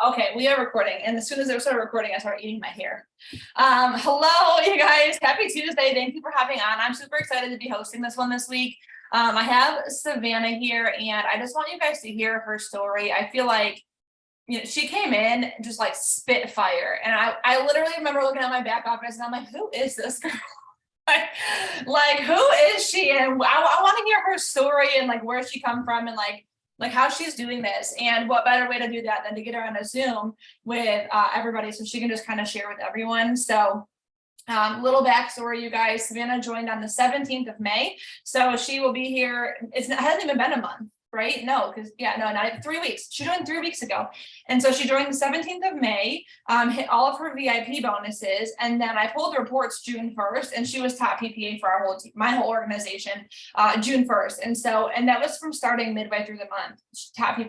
Okay, we are recording, and as soon as I started recording, I started eating my hair. Hello, you guys. Happy Tuesday. Thank you for having on. I'm super excited to be hosting this one this week. I have Savannah here, and I just want you guys to hear her story. I feel like, she came in just like spit fire, and I literally remember looking at my back office, and I'm like, who is this girl? like who is she? And I want to hear her story and like where she come from and like how she's doing this, and what better way to do that than to get her on a Zoom with everybody so she can just kind of share with everyone. So little backstory, you guys. Savannah joined on the 17th of May, so she will be here. It hasn't even been a month, right? No, because not 3 weeks. She joined 3 weeks ago, and so she joined the 17th of May, hit all of her VIP bonuses, and then I pulled the reports June 1st, and she was top PPA for our whole team, my whole organization, June 1st, and that was from starting midway through the month.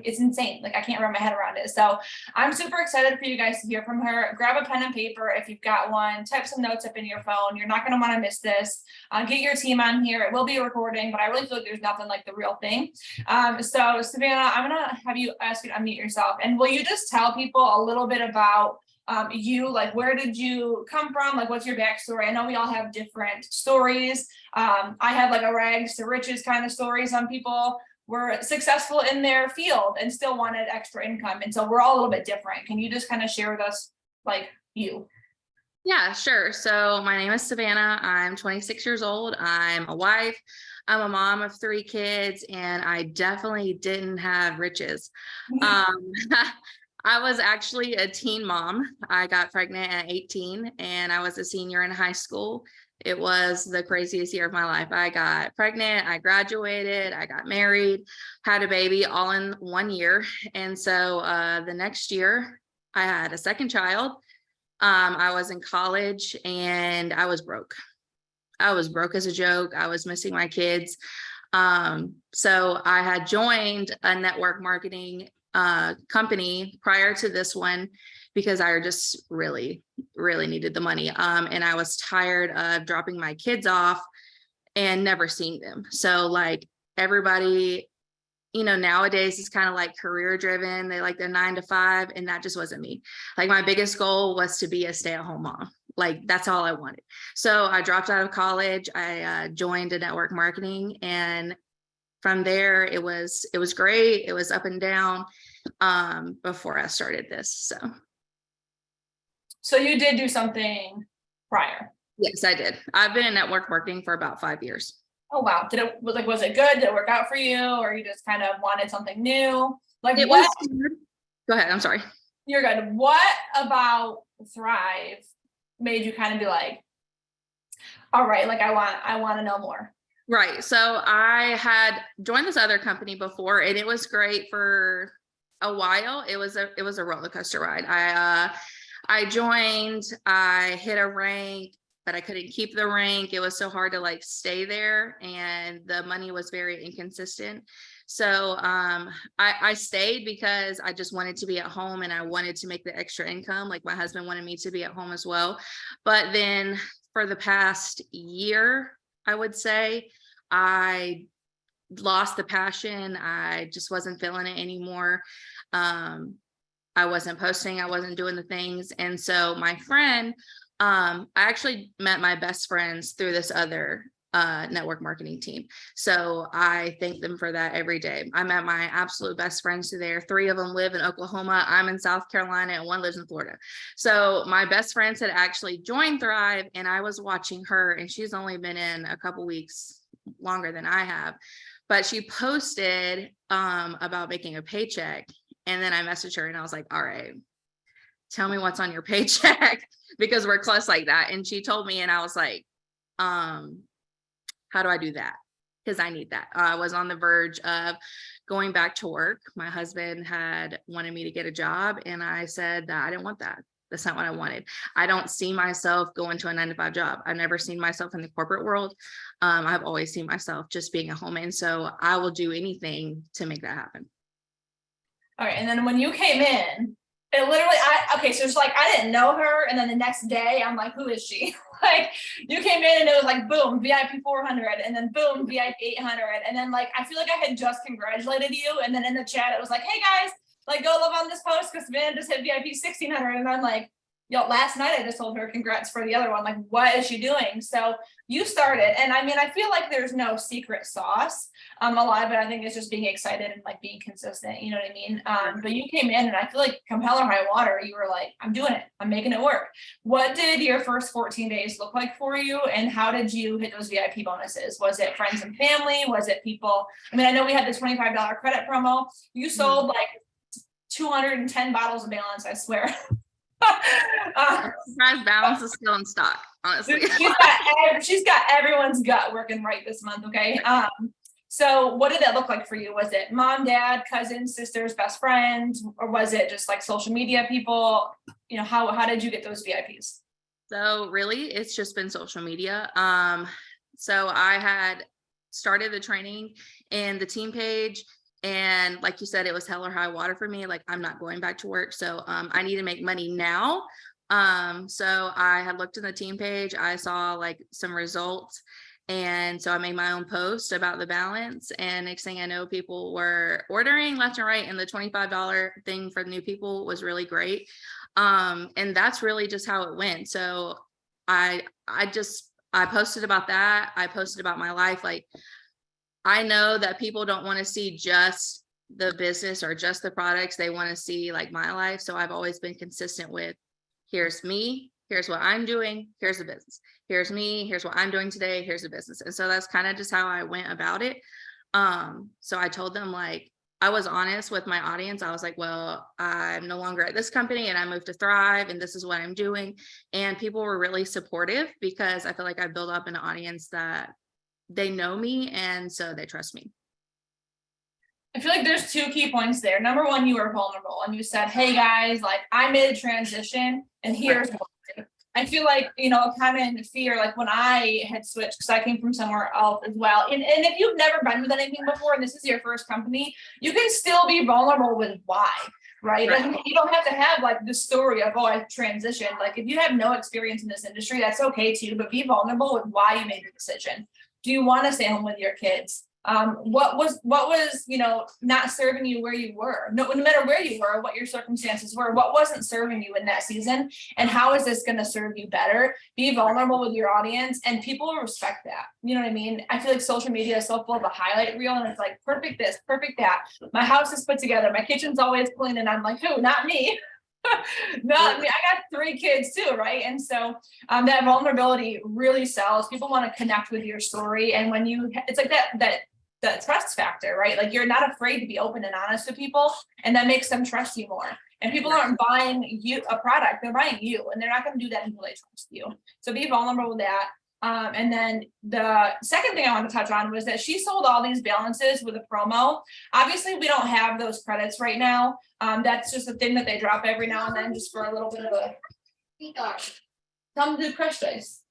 It's insane. Like I can't wrap my head around it. So I'm super excited for you guys to hear from her. Grab a pen and paper if you've got one. Type some notes up in your phone. You're not going to want to miss this. Get your team on here. It will be a recording, but I really feel like there's nothing like the real thing. So Savannah, I'm gonna have you ask you to unmute yourself, and will you just tell people a little bit about you, like where did you come from, like what's your backstory? I know we all have different stories. I have like a rags to riches kind of story. Some people were successful in their field and still wanted extra income, and so we're all a little bit different. Can you just kind of share with us like you? Yeah, sure. So my name is Savannah. I'm 26 years old. I'm a wife. I'm a mom of 3 kids, and I definitely didn't have riches. I was actually a teen mom. I got pregnant at 18, and I was a senior in high school. It was the craziest year of my life. I got pregnant, I graduated, I got married, had a baby all in 1 year. And so the next year I had a second child. I was in college, and I was broke. I was broke as a joke. I was missing my kids. So I had joined a network marketing company prior to this one because I just really, really needed the money. And I was tired of dropping my kids off and never seeing them. So like everybody, nowadays is kind of like career driven. They like their 9 to 5, and that just wasn't me. Like my biggest goal was to be a stay-at-home mom. Like that's all I wanted. So I dropped out of college. I joined a network marketing, and from there it was great. It was up and down before I started this. So you did do something prior? Yes, I did. I've been in network marketing for about 5 years. Oh wow. Was it good? Did it work out for you, or you just kind of wanted something new? Like it what? Go ahead. I'm sorry. You're good. What about Thrive made you kind of be like, all right, like I want to know more? Right. So I had joined this other company before, and it was great for a while. It was a roller coaster ride. I joined, I hit a rank, but I couldn't keep the rank. It was so hard to like stay there, and the money was very inconsistent. So I stayed because I just wanted to be at home, and I wanted to make the extra income. Like my husband wanted me to be at home as well. But then for the past year, I would say, I lost the passion. I just wasn't feeling it anymore. I wasn't posting, I wasn't doing the things. And so my friend, I actually met my best friends through this other network marketing team. So I thank them for that every day. I met my absolute best friends through there. 3 of them live in Oklahoma. I'm in South Carolina, and 1 lives in Florida. So my best friends had actually joined Thrive, and I was watching her, and she's only been in a couple weeks longer than I have. But she posted about making a paycheck. And then I messaged her, and I was like, all right, tell me what's on your paycheck because we're close like that. And she told me, and I was like, how do I do that? Because I need that. I was on the verge of going back to work. My husband had wanted me to get a job, and I said that I didn't want that. That's not what I wanted. I don't see myself going to a 9 to 5 job. I've never seen myself in the corporate world. I've always seen myself just being a home. And so I will do anything to make that happen. All right. And then when you came in, it literally, so it's like, I didn't know her. And then the next day I'm like, who is she? Like you came in and it was like, boom, VIP 400, and then boom, VIP 800. And then like, I feel like I had just congratulated you. And then in the chat, it was like, hey guys, like, go live on this post because Savannah just hit VIP 1600. And I'm like, yo, last night I just told her congrats for the other one. Like, what is she doing? So you started. And I mean, I feel like there's no secret sauce. A lot of it, I think, is just being excited and like being consistent. You know what I mean? But you came in and I feel like come hell or high water, you were like, I'm doing it. I'm making it work. What did your first 14 days look like for you? And how did you hit those VIP bonuses? Was it friends and family? Was it people? I mean, I know we had the $25 credit promo. You sold like 210 bottles of balance, I swear. Surprise balance is still in stock, honestly. she's got everyone's gut working right this month. Okay. So what did that look like for you? Was it mom, dad, cousins, sisters, best friends, or was it just like social media people? You know, how did you get those VIPs? So really, it's just been social media. So I had started the training and the team page. And like you said, it was hell or high water for me. Like, I'm not going back to work. So I need to make money now. So I had looked in the team page. I saw like some results. And so I made my own post about the balance. And next thing I know, people were ordering left and right. And the $25 thing for new people was really great. And that's really just how it went. So I posted about that. I posted about my life. Like, I know that people don't want to see just the business or just the products. They want to see like my life. So I've always been consistent with, here's me, here's what I'm doing, here's the business. Here's me, here's what I'm doing today, here's the business. And so that's kind of just how I went about it. So I told them, like, I was honest with my audience. I was like, well, I'm no longer at this company and I moved to Thrive and this is what I'm doing. And people were really supportive because I feel like I built up an audience that they know me and so they trust me. I feel like there's two key points there. Number one, you were vulnerable and you said, hey guys, like, I made a transition and here's why. I feel like, you know, a common fear, like when I had switched, because I came from somewhere else as well. And if you've never been with anything before and this is your first company, you can still be vulnerable with why. Right. And you don't have to have like the story of, oh, I transitioned. Like, if you have no experience in this industry, that's okay too, but be vulnerable with why you made the decision. Do you want to stay home with your kids? What was, you know, not serving you where you were? No matter where you were, what your circumstances were, what wasn't serving you in that season, and how is this going to serve you better? Be vulnerable with your audience, and people will respect that. You know what I mean? I feel like social media is so full of a highlight reel, and it's like perfect this, perfect that. My house is put together. My kitchen's always clean, and I'm like, who? Not me. Not me. I got 3 kids too, right? And so that vulnerability really sells. People want to connect with your story, and when you, it's like that trust factor, right? Like, you're not afraid to be open and honest with people, and that makes them trust you more. And people aren't buying you a product; they're buying you, and they're not going to do that until they trust you. So be vulnerable with that. And then the second thing I want to touch on was that she sold all these balances with a promo. Obviously, we don't have those credits right now. That's just a thing that they drop every now and then, just for a little bit of a. Come do crushed ice.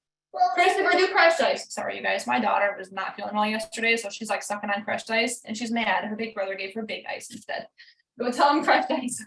Christopher, do crushed ice. Sorry, you guys. My daughter was not feeling well yesterday, so she's like sucking on crushed ice, and she's mad. Her big brother gave her big ice instead. Go tell them crushed ice.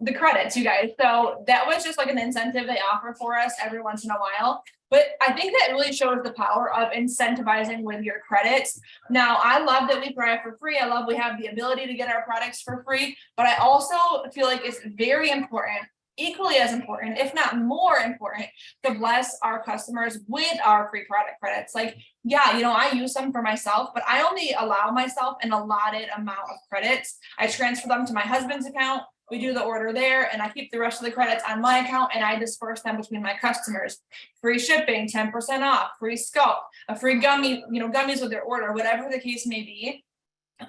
The credits, you guys. So that was just like an incentive they offer for us every once in a while. But I think that really shows the power of incentivizing with your credits. Now, I love that we Thrive for free. I love we have the ability to get our products for free. But I also feel like it's very important, equally as important, if not more important, to bless our customers with our free product credits. Like, yeah, you know, I use them for myself, but I only allow myself an allotted amount of credits. I transfer them to my husband's account. We do the order there, and I keep the rest of the credits on my account, and I disperse them between my customers. Free shipping, 10% off, free scalp, a free gummy, you know, gummies with their order, whatever the case may be.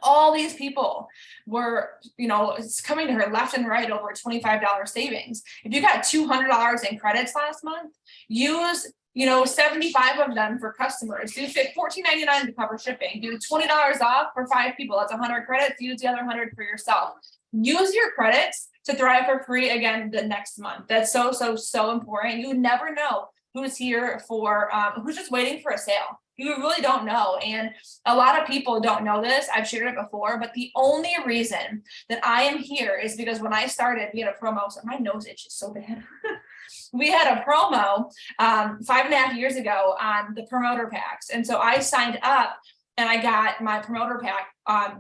All these people were, you know, it's coming to her left and right over $25 savings. If you got $200 in credits last month, use, you know, 75 of them for customers. Do $14.99 to cover shipping. Do $20 off for 5 people. That's 100 credits. Use the other 100 for yourself. Use your credits to Thrive for free again the next month. That's so important. You never know who's here for, who's just waiting for a sale. You really don't know. And a lot of people don't know this. I've shared it before, but the only reason that I am here is because when I started, we had a promo. So my nose itches so bad. We had a promo 5.5 years ago on the promoter packs. And so I signed up and I got my promoter pack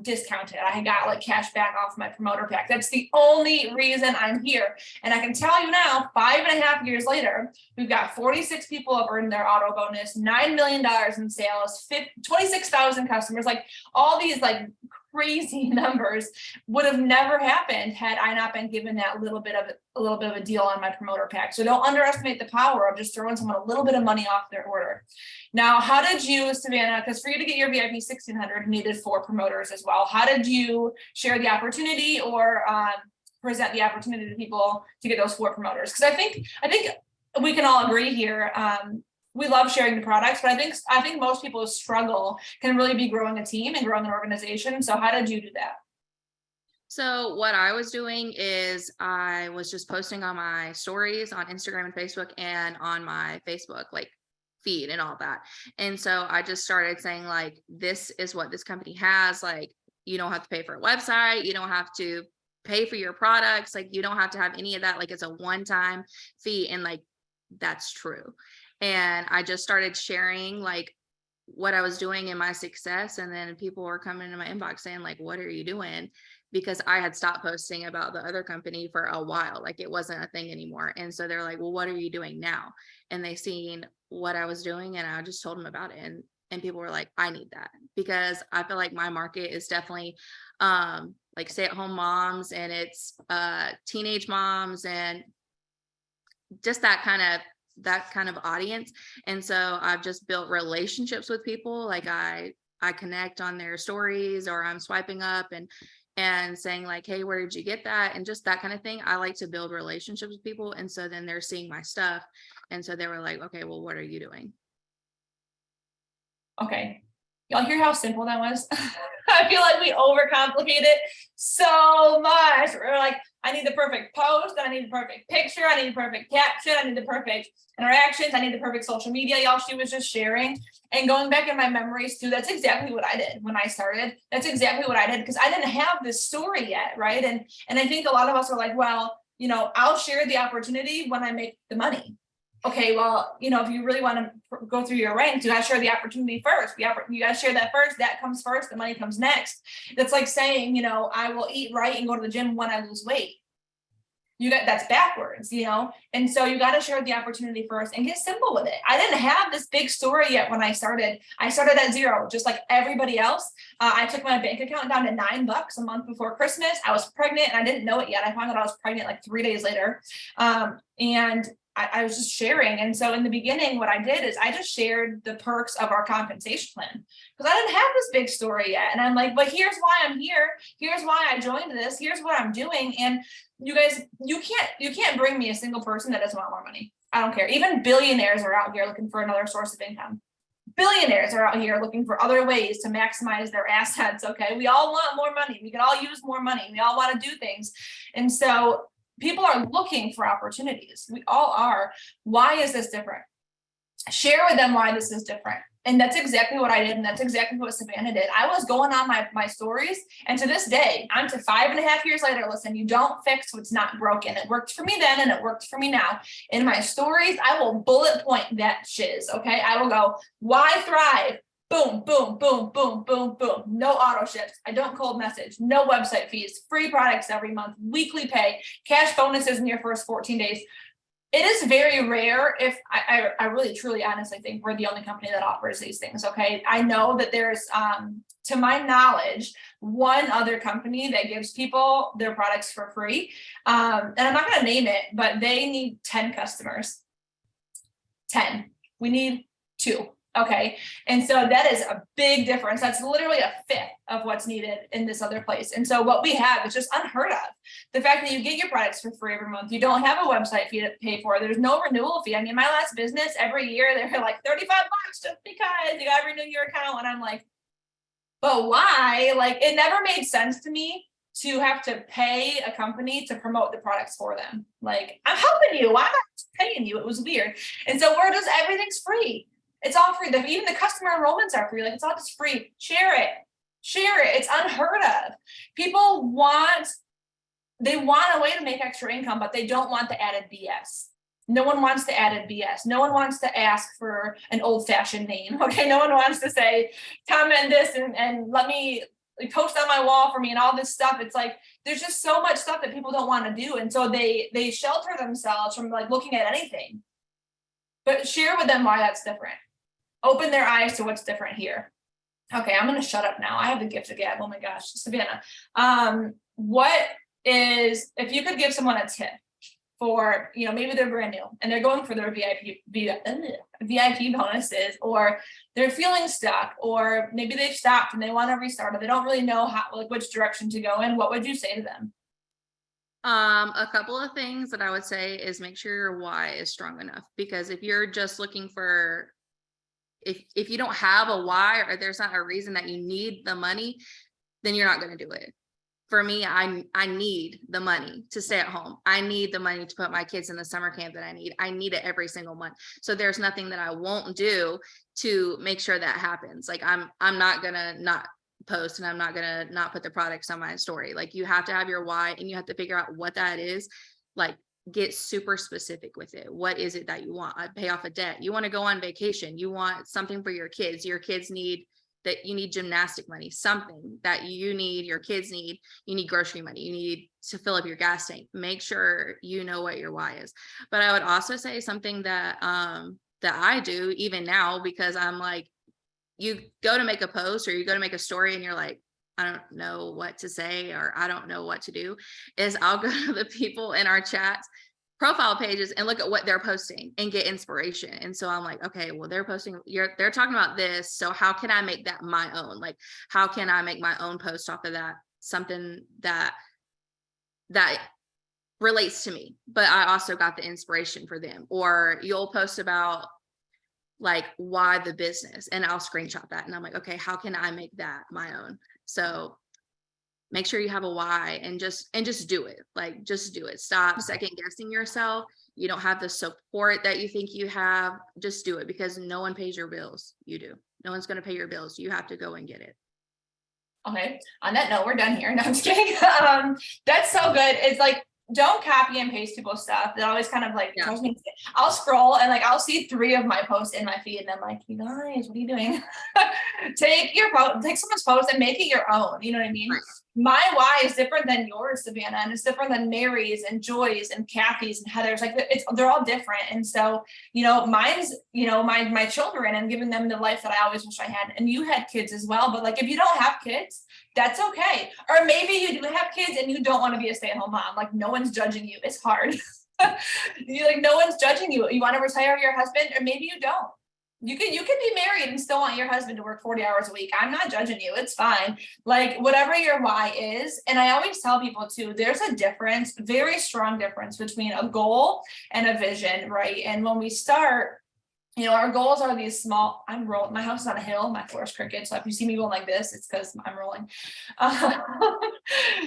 discounted. I got like cash back off my promoter pack. That's the only reason I'm here. And I can tell you now, 5.5 years later, we've got 46 people have earned their auto bonus, $9 million in sales, 26,000 customers, like all these like crazy numbers would have never happened had I not been given that little bit of a deal on my promoter pack. So don't underestimate the power of just throwing someone a little bit of money off their order. Now, how did you, Savannah, because for you to get your VIP 1600, you needed 4 promoters as well. How did you share the opportunity or present the opportunity to people to get those 4 promoters? Because I think we can all agree here. We love sharing the products, but I think most people who struggle can really be growing a team and growing an organization. So how did you do that? So what I was doing is I was just posting on my stories on Instagram and Facebook and on my Facebook like feed and all that. And so I just started saying like, this is what this company has. Like, you don't have to pay for a website. You don't have to pay for your products. Like, you don't have to have any of that. Like, it's a one-time fee. And like, that's true. And I just started sharing like what I was doing and my success. And then people were coming into my inbox saying like, what are you doing? Because I had stopped posting about the other company for a while. Like, it wasn't a thing anymore. And so they're like, well, what are you doing now? And they seen what I was doing and I just told them about it. And people were like, I need that, because I feel like my market is definitely like stay-at-home moms, and it's teenage moms and just that kind of audience. And so I've just built relationships with people. Like I connect on their stories, or I'm swiping up and saying like, hey, where did you get that? And just that kind of thing. I like to build relationships with people. And so then they're seeing my stuff. And so they were like, okay, well, what are you doing? Okay. Y'all hear how simple that was? I feel like we overcomplicate it so much. We're like, I need the perfect post, I need the perfect picture, I need the perfect caption, I need the perfect interactions, I need the perfect social media. Y'all, she was just sharing and going back in my memories too. That's exactly what I did when I started. That's exactly what I did, because I didn't have this story yet, right? And I think a lot of us are like, well, you know, I'll share the opportunity when I make the money. Okay, well, you know, if you really want to go through your ranks, you got to share the opportunity first. You got to share that first. That comes first. The money comes next. That's like saying, you know, I will eat right and go to the gym when I lose weight. That's backwards, you know? And so you got to share the opportunity first and get simple with it. I didn't have this big story yet when I started. I started at 0, just like everybody else. I took my bank account down to $9 a month before Christmas. I was pregnant and I didn't know it yet. I found out I was pregnant like 3 days later. And I was just sharing. And so in the beginning, what I did is I just shared the perks of our compensation plan, because I didn't have this big story yet. And I'm like, but here's why I'm here. Here's why I joined this. Here's what I'm doing. And you guys, you can't bring me a single person that doesn't want more money. I don't care. Even billionaires are out here looking for another source of income. Billionaires are out here looking for other ways to maximize their assets. Okay. We all want more money. We can all use more money. We all want to do things. And so people are looking for opportunities. We all are. Why is this different? Share with them why this is different. And that's exactly what I did. And that's exactly what Savannah did. I was going on my stories. And to this day, I'm to 5.5 years later. Listen, you don't fix what's not broken. It worked for me then and it works for me now. In my stories, I will bullet point that shiz. Okay. I will go, why thrive? Boom, boom, boom, boom, boom, boom. No auto ships. I don't cold message. No website fees. Free products every month. Weekly pay. Cash bonuses in your first 14 days. It is very rare. If I really, truly, honestly think we're the only company that offers these things. Okay. I know that there's, to my knowledge, one other company that gives people their products for free. And I'm not going to name it, but they need 10 customers. 10. We need 2. Okay. And so that is a big difference. That's literally a fifth of what's needed in this other place. And so what we have is just unheard of. The fact that you get your products for free every month, you don't have a website fee to pay for, there's no renewal fee. I mean, my last business every year, they're like $35 just because you got to renew your account. And I'm like, but why? Like, it never made sense to me to have to pay a company to promote the products for them. Like, I'm helping you. Why am I paying you? It was weird. And so we're just, everything's free. It's all free. Even the customer enrollments are free. Like, it's all just free. Share it. Share it. It's unheard of. People want a way to make extra income, but they don't want the added BS. No one wants to add a BS. No one wants to ask for an old fashioned name. Okay. No one wants to say, comment this and let me post on my wall for me and all this stuff. It's like, there's just so much stuff that people don't want to do. And so they shelter themselves from like looking at anything, but share with them why that's different. Open their eyes to what's different here. Okay. I'm going to shut up now. I have the gift of gab. Oh my gosh, Savannah. What is, if you could give someone a tip for, maybe they're brand new and they're going for their VIP bonuses, or they're feeling stuck, or maybe they've stopped and they want to restart, or they don't really know how, like which direction to go in, what would you say to them? A couple of things that I would say is make sure your why is strong enough, because if you're just looking for, if you don't have a why, or there's not a reason that you need the money, then you're not going to do it. For me, I need the money to stay at home. I need the money to put my kids in the summer camp that I need it every single month. So there's nothing that I won't do to make sure that happens. Like I'm not gonna not post, and I'm not gonna not put the products on my story. Like you have to have your why, and you have to figure out what that is. Like get super specific with it. What is it that you want? Pay off a debt. You want to go on vacation. You want something for your kids. Your kids need that, you need gymnastic money, something that you need, your kids need, you need grocery money, you need to fill up your gas tank. Make sure you know what your why is. But I would also say something that that I do even now, because I'm like, you go to make a post or you go to make a story and you're like, I don't know what to say, or I don't know what to do, is I'll go to the people in our chats profile pages and look at what they're posting and get inspiration. And so I'm like, okay, well, they're posting, they're talking about this. So how can I make that my own? Like, how can I make my own post off of that? Something that relates to me, but I also got the inspiration for them. Or you'll post about like why the business, and I'll screenshot that. And I'm like, okay, how can I make that my own? So make sure you have a why, and just do it. Like, just do it. Stop second guessing yourself. You don't have the support that you think you have. Just do it, because no one pays your bills. You do. No one's going to pay your bills. You have to go and get it. Okay. On that note, we're done here. No, I'm just kidding. That's so good. It's like, don't copy and paste people's stuff. That always kind of like, tells me, I'll scroll and like, I'll see 3 of my posts in my feed, and I'm like, you guys, what are you doing? Take someone's post and make it your own. You know what I mean? Right. My why is different than yours, Savannah, and it's different than Mary's and Joy's and Kathy's and Heather's. Like they're all different. And so, mine's, my children, and giving them the life that I always wish I had. And you had kids as well, but like, if you don't have kids, that's okay. Or maybe you do have kids and you don't want to be a stay-at-home mom. Like, no one's judging you. It's hard. No one's judging you. You want to retire your husband, or maybe you don't. You can be married and still want your husband to work 40 hours a week. I'm not judging you. It's fine. Like, whatever your why is. And I always tell people too, there's a difference, very strong difference between a goal and a vision, right? And when we start, our goals are these small, I'm rolling, my house is on a hill, my floor is crooked. So if you see me going like this, it's because I'm rolling.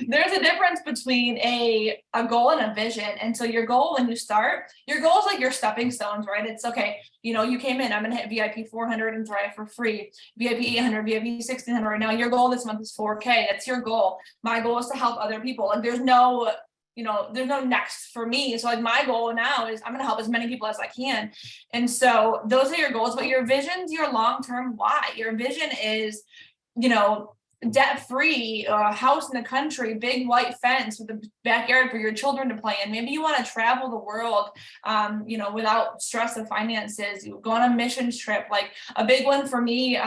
There's a difference between a goal and a vision. And so your goal, when you start, your goal is like your stepping stones, right? It's okay. You came in, I'm going to hit VIP 400 and drive for free, VIP 800, VIP 1600. Now your goal this month is 4K. That's your goal. My goal is to help other people. Like, there's no next for me. So like, my goal now is I'm going to help as many people as I can. And so those are your goals, but your vision's your long-term why. Your vision is, debt-free, house in the country, big white fence with a backyard for your children to play in. Maybe you want to travel the world, without stress of finances. You go on a missions trip. Like, a big one for me,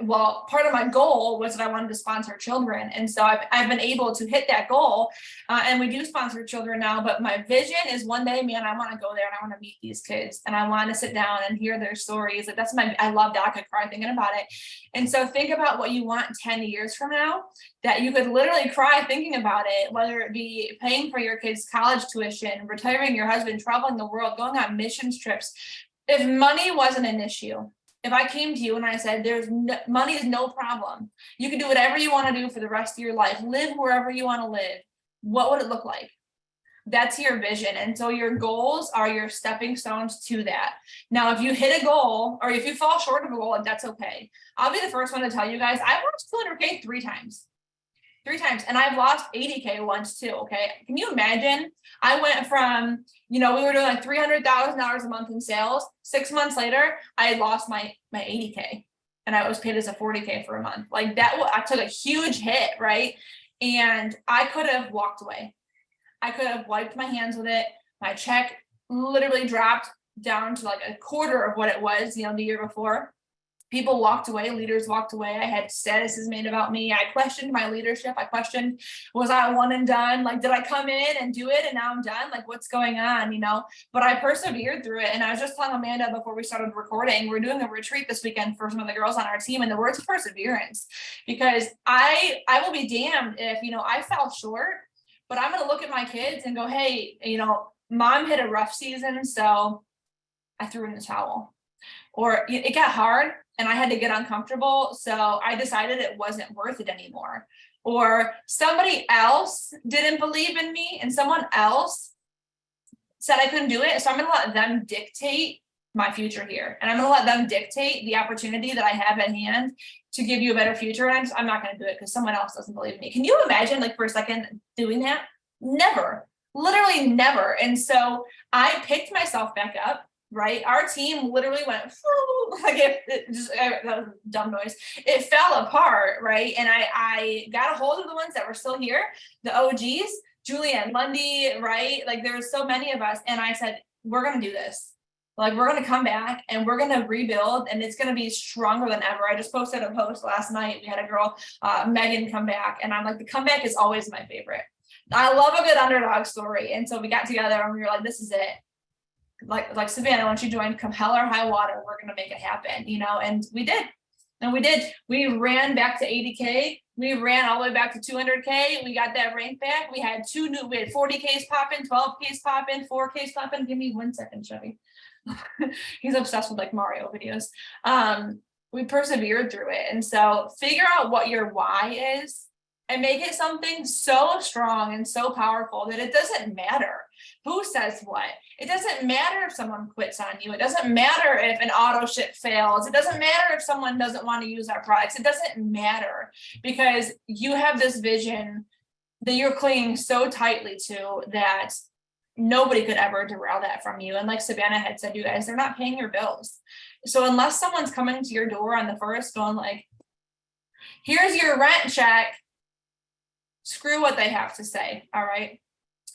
well, part of my goal was that I wanted to sponsor children. And so I've been able to hit that goal. And we do sponsor children now, but my vision is one day, man, I want to go there and I want to meet these kids and I want to sit down and hear their stories. Like, I love that. I could cry thinking about it. And so think about what you want 10 years from now, that you could literally cry thinking about it, whether it be paying for your kids' college tuition, retiring your husband, traveling the world, going on missions trips. If money wasn't an issue, if I came to you and I said, money is no problem, you can do whatever you want to do for the rest of your life, live wherever you want to live, what would it look like? That's your vision. And so your goals are your stepping stones to that. Now, if you hit a goal, or if you fall short of a goal, that's okay. I'll be the first one to tell you guys, I watched 200K 3 times. 3 times. And I've lost 80K once too. Okay. Can you imagine? I went from, we were doing like $300,000 a month in sales. 6 months later, I had lost my 80K and I was paid as a 40K for a month. Like that, I took a huge hit. Right. And I could have walked away. I could have wiped my hands with it. My check literally dropped down to like a quarter of what it was, the year before. People walked away, leaders walked away. I had statuses made about me. I questioned my leadership. I questioned, was I one and done? Like, did I come in and do it and now I'm done? Like, what's going on? But I persevered through it. And I was just telling Amanda before we started recording, we're doing a retreat this weekend for some of the girls on our team, and the word's perseverance, because I will be damned if, I fell short, but I'm going to look at my kids and go, hey, mom hit a rough season, so I threw in the towel. Or it got hard and I had to get uncomfortable, so I decided it wasn't worth it anymore. Or somebody else didn't believe in me and someone else said I couldn't do it, so I'm going to let them dictate my future here. And I'm going to let them dictate the opportunity that I have at hand to give you a better future. And I'm not going to do it because someone else doesn't believe in me. Can you imagine, like, for a second doing that? Never, literally never. And so I picked myself back up. Right. Our team literally went like that was a dumb noise. It fell apart. Right. And I got a hold of the ones that were still here, the OGs, Julianne Lundy. Right. Like there were so many of us. And I said, we're going to do this. Like, we're going to come back and we're going to rebuild, and it's going to be stronger than ever. I just posted a post last night. We had a girl, Megan, come back, and I'm like, the comeback is always my favorite. I love a good underdog story. And so we got together and we were like, this is it. Like Savannah, once you join, come hell or high water, we're going to make it happen, and we did. And we did. We ran back to 80K. We ran all the way back to 200K. We got that rank back. We had 40Ks popping, 12Ks popping, 4Ks popping. Give me 1 second, Chevy. He's obsessed with like Mario videos. We persevered through it. And so figure out what your why is and make it something so strong and so powerful that it doesn't matter who says what. It doesn't matter if someone quits on you. It doesn't matter if an auto ship fails. It doesn't matter if someone doesn't want to use our products. It doesn't matter, because you have this vision that you're clinging so tightly to that nobody could ever derail that from you. And like Savannah had said, you guys, they're not paying your bills. So unless someone's coming to your door on the first going like, here's your rent check, screw what they have to say. All right.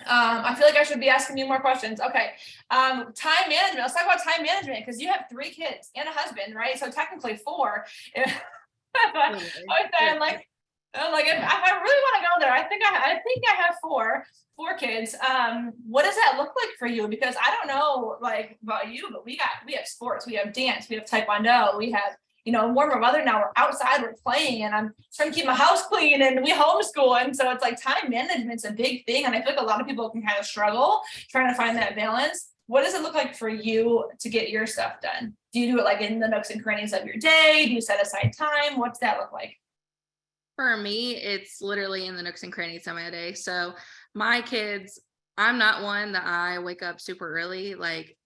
I feel like I should be asking you more questions. Okay. Time management. Let's talk about time management, because you have 3 kids and a husband, right? So technically 4. I'm like, if I really want to go there, I think I have 4 kids. What does that look like for you? Because I don't know like about you, but we have sports, we have dance, we have taekwondo, we have, warmer weather now, we're outside, we're playing, and I'm trying to keep my house clean, and we homeschool. And so it's like time management's a big thing. And I feel like a lot of people can kind of struggle trying to find that balance. What does it look like for you to get your stuff done? Do you do it like in the nooks and crannies of your day? Do you set aside time? What's that look like? For me, it's literally in the nooks and crannies of my day. So my kids, I'm not one that I wake up super early. Like,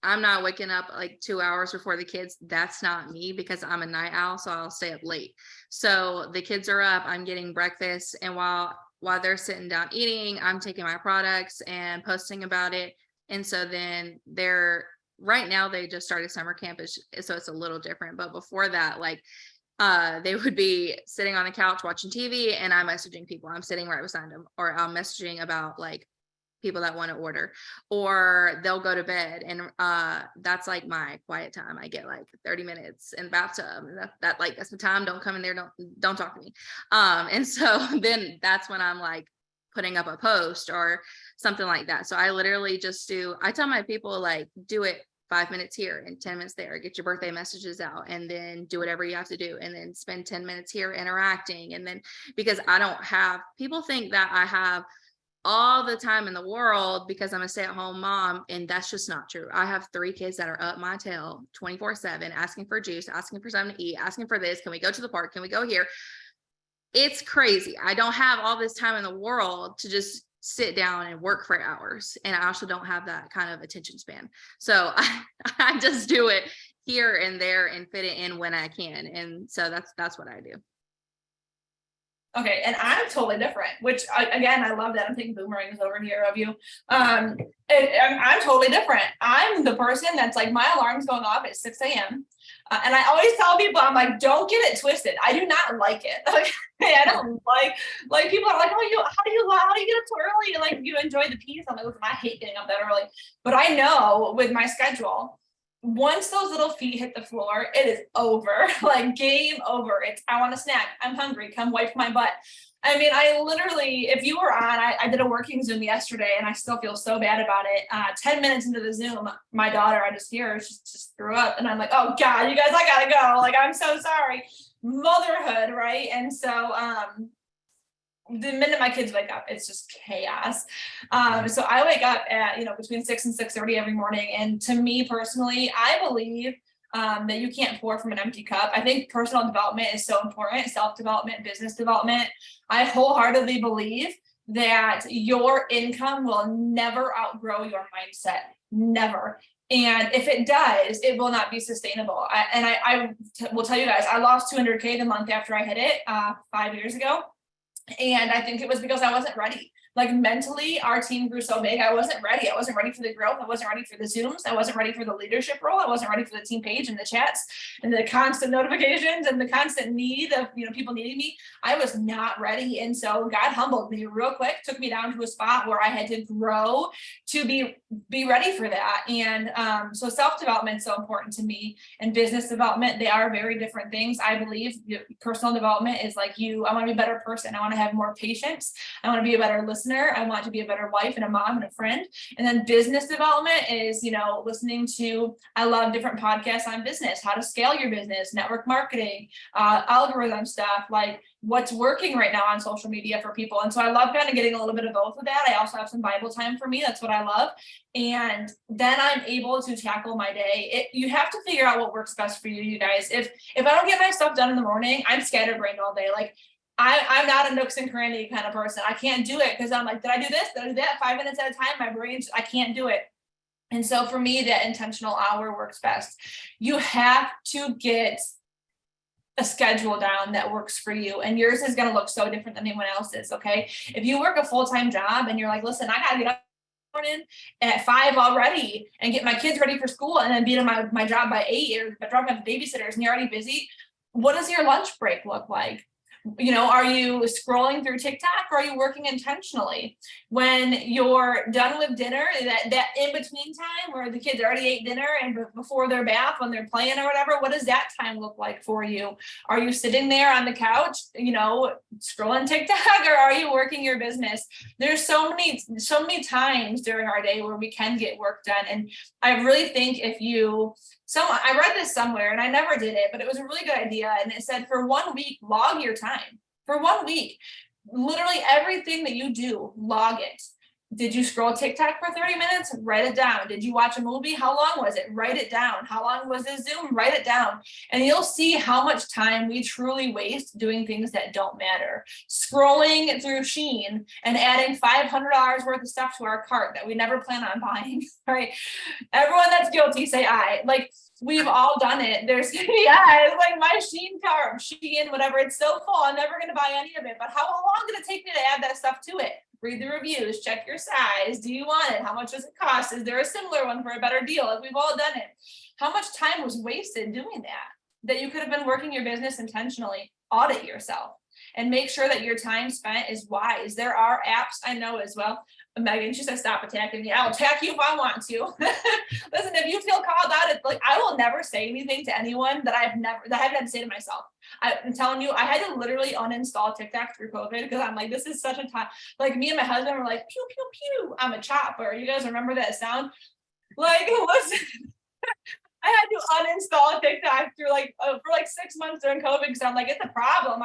I'm not waking up like 2 hours before the kids. That's not me, because I'm a night owl, so I'll stay up late. So the kids are up, I'm getting breakfast, and while they're sitting down eating, I'm taking my products and posting about it. And so then right now they just started summer camp, so it's a little different. But before that, like, they would be sitting on the couch watching TV, and I'm messaging people. I'm sitting right beside them, or I'm messaging about like people that want to order, or they'll go to bed, and that's like my quiet time. I get like 30 minutes in the bathtub. That's the time. Don't come in there. Don't talk to me. And so then that's when I'm like putting up a post or something like that. So I literally I tell my people, like, do it 5 minutes here and 10 minutes there, get your birthday messages out, and then do whatever you have to do, and then spend 10 minutes here interacting. And then, because people think that I have all the time in the world because I'm a stay-at-home mom, and that's just not true. I have 3 kids that are up my tail 24/7, asking for juice, asking for something to eat, asking for this. Can we go to the park? Can we go here? It's crazy. I don't have all this time in the world to just sit down and work for hours, and I also don't have that kind of attention span. So I just do it here and there and fit it in when I can. And so that's what I do. Okay, and I'm totally different, which again, I love that. I'm taking boomerangs over here of you. I'm totally different. I'm the person that's like, my alarm's going off at 6 a.m. And I always tell people, I'm like, don't get it twisted. I do not like it. I don't like people are like, oh, how do you get up so early and like you enjoy the peace? I'm like, listen, I hate getting up that early, but I know with my schedule, once those little feet hit the floor, it is over. Like game over. It's I want a snack. I'm hungry. Come wipe my butt. I mean, I literally, if you were on, I did a working Zoom yesterday and I still feel so bad about it. 10 minutes into the Zoom, my daughter, I just hear her, she just threw up. And I'm like, oh God, you guys, I gotta go. Like, I'm so sorry. Motherhood, right? And so the minute my kids wake up, it's just chaos. So I wake up at, between 6 and 6:30 every morning. And to me personally, I believe that you can't pour from an empty cup. I think personal development is so important, self-development, business development. I wholeheartedly believe that your income will never outgrow your mindset, never. And if it does, it will not be sustainable. I will tell you guys, I lost 200K the month after I hit it 5 years ago. And I think it was because I wasn't ready. Like mentally, our team grew so big. I wasn't ready. I wasn't ready for the growth. I wasn't ready for the Zooms. I wasn't ready for the leadership role. I wasn't ready for the team page and the chats and the constant notifications and the constant need of, people needing me. I was not ready. And so God humbled me real quick, took me down to a spot where I had to grow to be ready for that. And so self-development is so important to me, and business development, they are very different things. I believe personal development is like I want to be a better person. I want to have more patience. I want to be a better listener. I want to be a better wife and a mom and a friend. And then business development is, listening to, I love different podcasts on business, how to scale your business, network marketing, algorithm stuff, like what's working right now on social media for people. And so I love kind of getting a little bit of both of that. I also have some Bible time for me. That's what I love. And then I'm able to tackle my day. You have to figure out what works best for you, you guys. If I don't get my stuff done in the morning, I'm scatterbrained all day. Like I'm not a nooks and cranny kind of person. I can't do it because I'm like, did I do this? Did I do that? 5 minutes at a time, my brain's, I can't do it. And so for me, that intentional hour works best. You have to get a schedule down that works for you, and yours is going to look so different than anyone else's. Okay. If you work a full-time job and you're like, listen, I got to get up morning at 5 already and get my kids ready for school and then be to my job by 8, or drop off babysitters and you're already busy, what does your lunch break look like? Are you scrolling through TikTok, or are you working intentionally? When you're done with dinner, that in between time where the kids already ate dinner and before their bath, when they're playing or whatever, what does that time look like for you? Are you sitting there on the couch, scrolling TikTok, or are you working your business? There's so many times during our day where we can get work done. And I really think I read this somewhere and I never did it, but it was a really good idea. And it said for 1 week, log your time. For 1 week, literally everything that you do, log it. Did you scroll TikTok for 30 minutes? Write it down. Did you watch a movie? How long was it? Write it down. How long was this Zoom? Write it down. And you'll see how much time we truly waste doing things that don't matter. Scrolling through Shein and adding $500 worth of stuff to our cart that we never plan on buying, right? Everyone that's guilty, say I. Like, we've all done it. It's like my Shein, whatever. It's so full. I'm never going to buy any of it. But how long did it take me to add that stuff to it? Read the reviews, check your size. Do you want it? How much does it cost? Is there a similar one for a better deal? Like, we've all done it. How much time was wasted doing that you could have been working your business intentionally? Audit yourself and make sure that your time spent is wise. There are apps I know as well. Megan, she said, stop attacking me. I'll attack you if I want to. Listen, if you feel called out, it's like, I will never say anything to anyone that I haven't had to say to myself. I'm telling you, I had to literally uninstall TikTok through COVID because I'm like, this is such a time. Like, me and my husband were like, pew, pew, pew. I'm a chopper. You guys remember that sound? Like, listen. I had to uninstall TikTok for like 6 months during COVID because I'm like, it's a problem.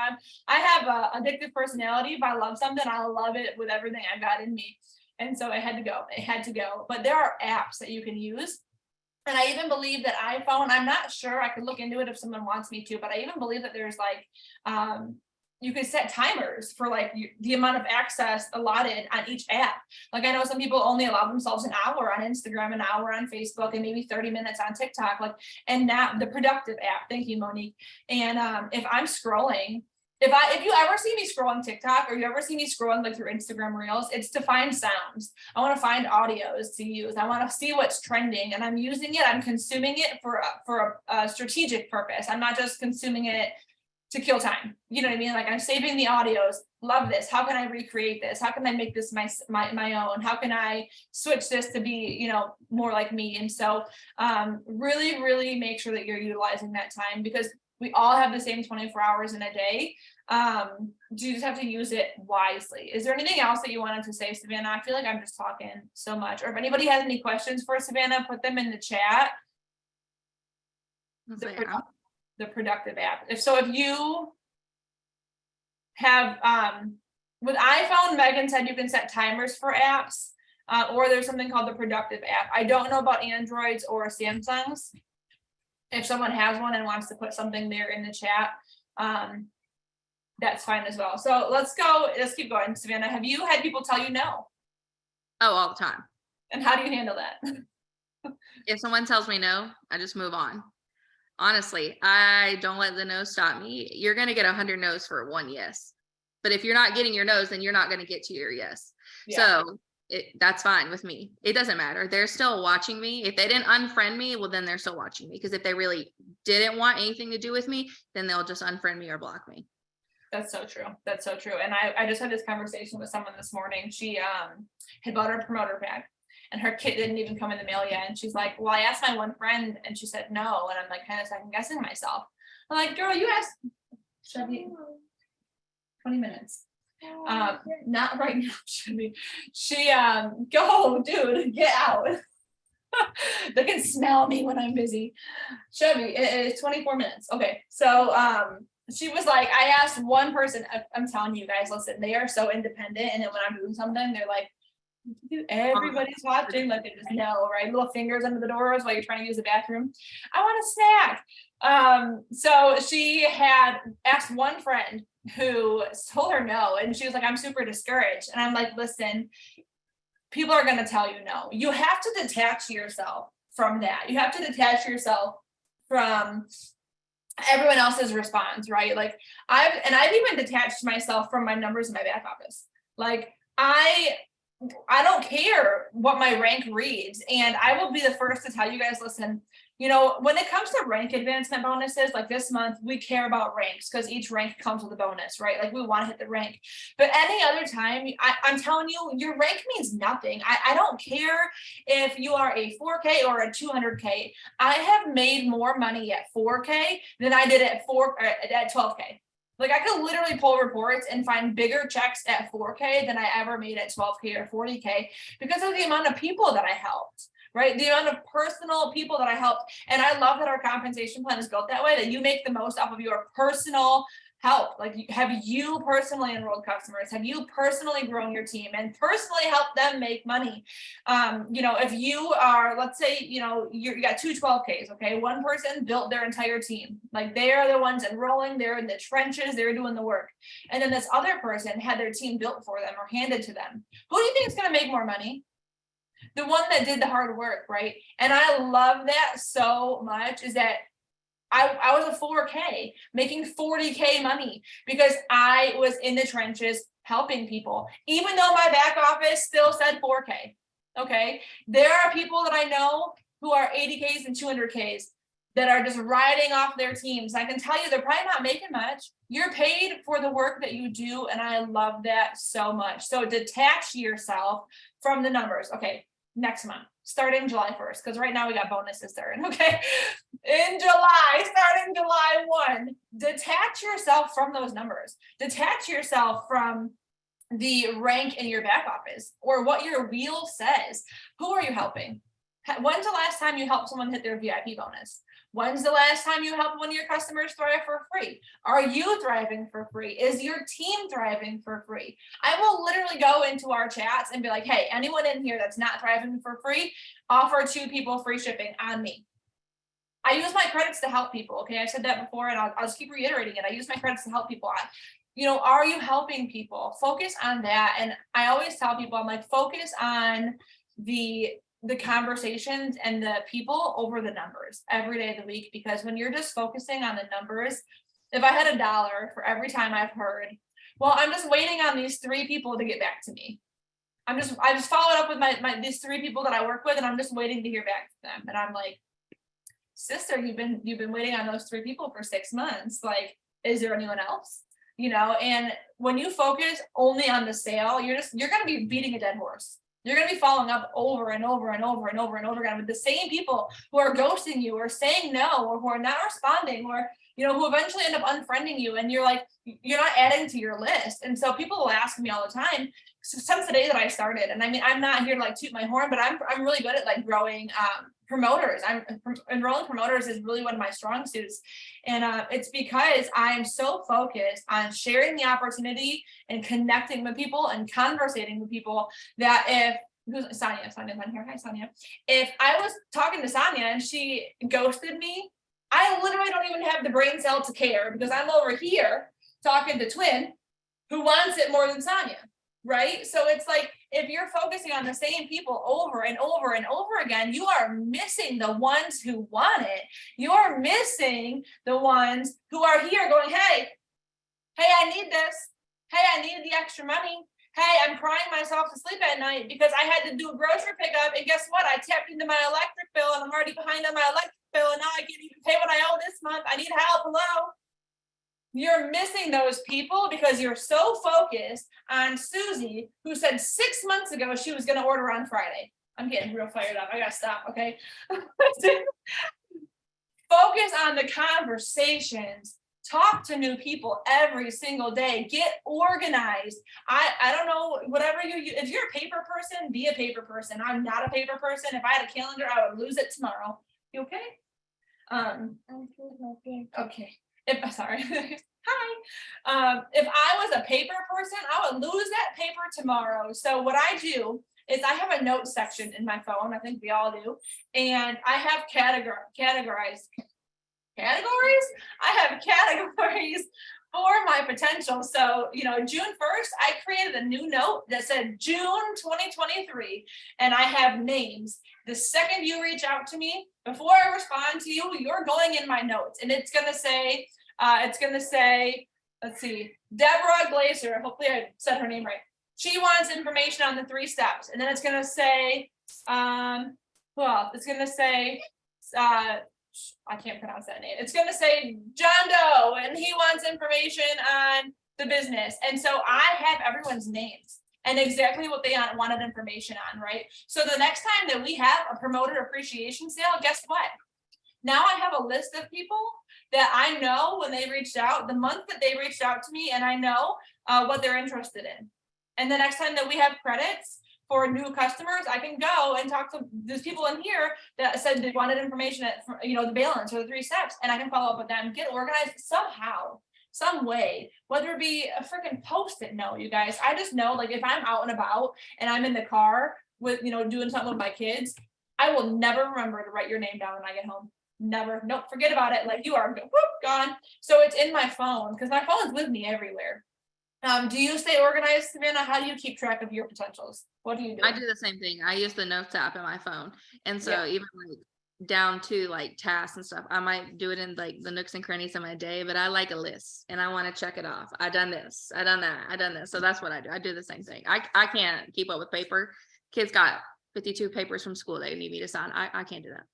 I have a addictive personality. If I love something, I love it with everything I've got in me. And so it had to go. But there are apps that you can use. And I even believe that iPhone, I'm not sure, I could look into it if someone wants me to, but I even believe that there's like, you can set timers for like the amount of access allotted on each app. Like, I know some people only allow themselves an hour on Instagram, an hour on Facebook, and maybe 30 minutes on TikTok. Like, and now the productive app. Thank you, Monique. And if I'm scrolling if you ever see me scrolling TikTok or you ever see me scrolling like through Instagram Reels, it's to find sounds. I want to find audios to use. I want to see what's trending, and I'm using it. I'm consuming it for a strategic purpose. I'm not just consuming it to kill time. You know what I mean? Like, I'm saving the audios. Love this. How can I recreate this? How can I make this my own? How can I switch this to be, you know, more like me? And so really, really make sure that you're utilizing that time, because we all have the same 24 hours in a day. You just have to use it wisely. Is there anything else that you wanted to say, Savannah? I feel like I'm just talking so much. Or if anybody has any questions for Savannah, put them in the chat. The productive app. If you have with iPhone, Megan said you can set timers for apps, or there's something called the productive app. I don't know about Androids or Samsungs. If someone has one and wants to put something there in the chat, that's fine as well. So let's keep going. Savannah, have you had people tell you no? Oh, all the time. And how do you handle that? If someone tells me no, I just move on. Honestly, I don't let the no stop me. You're going to get 100 no's for one yes. But if you're not getting your no's, then you're not going to get to your yes. Yeah. So that's fine with me. It doesn't matter. They're still watching me. If they didn't unfriend me, well, then they're still watching me. Because if they really didn't want anything to do with me, then they'll just unfriend me or block me. That's so true. That's so true. And I just had this conversation with someone this morning. She had bought her promoter pack, and her kit didn't even come in the mail yet. And she's like, well, I asked my one friend and she said no. And I'm like kind of second guessing myself. I'm like, girl, you asked Chevy 20 minutes. Not right now, Chevy. She go, dude, get out. They can smell me when I'm busy. Chevy, it's 24 minutes. Okay. So she was like, I asked one person, I'm telling you guys, listen, they are so independent. And then when I'm doing something, they're like, everybody's watching, like they just know, right? Little fingers under the doors while you're trying to use the bathroom. I want a snack. So she had asked one friend who told her no, and she was like, I'm super discouraged. And I'm like, listen, people are going to tell you no. You have to detach yourself from that. You have to detach yourself from everyone else's response, right? Like I've even detached myself from my numbers in my back office. Like I don't care what my rank reads, and I will be the first to tell you guys, listen, you know, when it comes to rank advancement bonuses, like this month, we care about ranks because each rank comes with a bonus, right? Like we want to hit the rank. But any other time, I'm telling you, your rank means nothing. I don't care if you are a 4K or a 200K. I have made more money at 4K than I did at 12K. Like I could literally pull reports and find bigger checks at 4K than I ever made at 12K or 40K because of the amount of people that I helped, right? The amount of personal people that I helped. And I love that our compensation plan is built that way, that you make the most off of your personal help. Like, have you personally enrolled customers? Have you personally grown your team and personally helped them make money? You know, if you are, let's say, you know, you got two 12Ks, okay? One person built their entire team. Like they are the ones enrolling, they're in the trenches, they're doing the work. And then this other person had their team built for them or handed to them. Who do you think is going to make more money? The one that did the hard work, right? And I love that so much, is that I was a 4K making 40K money because I was in the trenches helping people, even though my back office still said 4K. Okay. There are people that I know who are 80Ks and 200Ks that are just riding off their teams. I can tell you, they're probably not making much. You're paid for the work that you do. And I love that so much. So detach yourself from the numbers. Okay. Next month, starting July 1st, because right now we got bonuses there. Okay. In July, starting July 1, detach yourself from those numbers. Detach yourself from the rank in your back office or what your wheel says. Who are you helping? When's the last time you helped someone hit their VIP bonus? When's the last time you helped one of your customers thrive for free? Are you thriving for free? Is your team thriving for free? I will literally go into our chats and be like, hey, anyone in here that's not thriving for free, offer 2 people free shipping on me. I use my credits to help people. Okay. I've said that before and I'll just keep reiterating it. I use my credits to help people. You know, are you helping people? Focus on that. And I always tell people, I'm like, focus on the conversations and the people over the numbers every day of the week, because when you're just focusing on the numbers, if I had $1 for every time I've heard, well, I'm just waiting on these 3 people to get back to me. I just followed up with these 3 people that I work with, and I'm just waiting to hear back from them. And I'm like, sister, you've been waiting on those 3 people for 6 months. Like, is there anyone else? You know, and when you focus only on the sale, you're gonna be beating a dead horse. You're gonna be following up over and over and over and over and over again with the same people who are ghosting you or saying no, or who are not responding, or who eventually end up unfriending you, and you're like, you're not adding to your list. And so people will ask me all the time, since the day that I started, and I mean, I'm not here to like toot my horn, but I'm really good at like growing promoters. Enrolling promoters is really one of my strong suits. And it's because I'm so focused on sharing the opportunity and connecting with people and conversating with people that Sonya's here. Hi, Sonya. If I was talking to Sonya and she ghosted me, I literally don't even have the brain cell to care, because I'm over here talking to Twin, who wants it more than Sonya, right? So it's like, if you're focusing on the same people over and over and over again, you are missing the ones who want it. You're missing the ones who are here going, hey, I need this. Hey, I need the extra money. Hey, I'm crying myself to sleep at night because I had to do a grocery pickup, and guess what? I tapped into my electric bill, and I'm already behind on my electric bill, and now I can't even pay what I owe this month. I need help. Hello. You're missing those people because you're so focused on Susie, who said 6 months ago she was going to order on Friday. I'm getting real fired up. I got to stop. Okay. Focus on the conversations. Talk to new people every single day. Get organized. I don't know, whatever if you're a paper person, be a paper person. I'm not a paper person. If I had a calendar, I would lose it tomorrow. You okay? Okay. Sorry. Hi. If I was a paper person, I would lose that paper tomorrow. So what I do is I have a notes section in my phone. I think we all do. And I have categories. I have categories for my potential. So, June 1st, I created a new note that said June 2023, and I have names. The second you reach out to me, before I respond to you, you're going in my notes, and it's going to say, let's see, Deborah Glazer. Hopefully I said her name right. She wants information on the 3 steps. And then it's going to say, it's going to say, I can't pronounce that name. It's going to say John Doe, and he wants information on the business. And so I have everyone's names and exactly what they wanted information on, right? So the next time that we have a promoter appreciation sale, guess what? Now I have a list of people that I know when they reached out, the month that they reached out to me, and I know what they're interested in. And the next time that we have credits for new customers, I can go and talk to these people in here that said they wanted information at, the balance or the 3 steps, and I can follow up with them, get organized somehow, some way, whether it be a freaking Post-it note, you guys. I just know, like, if I'm out and about and I'm in the car with, doing something with my kids, I will never remember to write your name down when I get home. Never. Nope. Forget about it. Like, you are gone. So it's in my phone, because my phone's with me everywhere. Do you stay organized, Savannah? How do you keep track of your potentials? What do you do? I do the same thing. I use the notes app in my phone. And so even like down to like tasks and stuff, I might do it in like the nooks and crannies of my day, but I like a list and I want to check it off. I done this, I done that, I done this. So that's what I do. I do the same thing. I can't keep up with paper. Kids got 52 papers from school they need me to sign. I can't do that.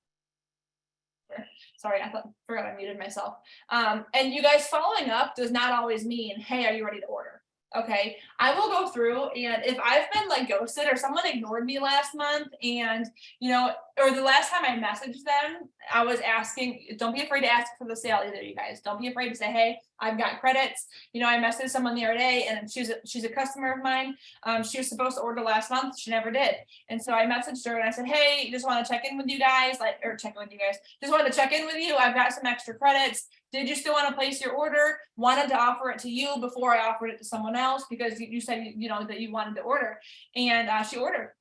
Sorry, forgot I muted myself. And you guys, following up does not always mean, hey, are you ready to order? Okay, I will go through, and if I've been like ghosted or someone ignored me last month, and or the last time I messaged them, I was asking, don't be afraid to ask for the sale either, you guys. Don't be afraid to say, hey, I've got credits. I messaged someone the other day, and she's a customer of mine. She was supposed to order last month. She never did. And so I messaged her and I said, hey, just want to check in with you guys, just wanted to check in with you. I've got some extra credits. Did you still want to place your order? Wanted to offer it to you before I offered it to someone else, because you said, that you wanted to order, and she ordered.